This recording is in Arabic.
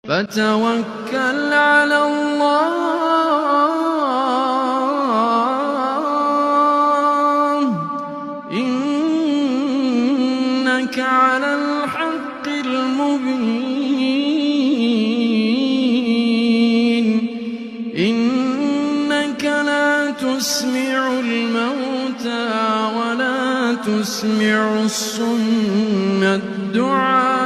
فتوكل على الله إنك على الحق المبين إنك لا تسمع الموتى ولا تسمع الصم الدعاء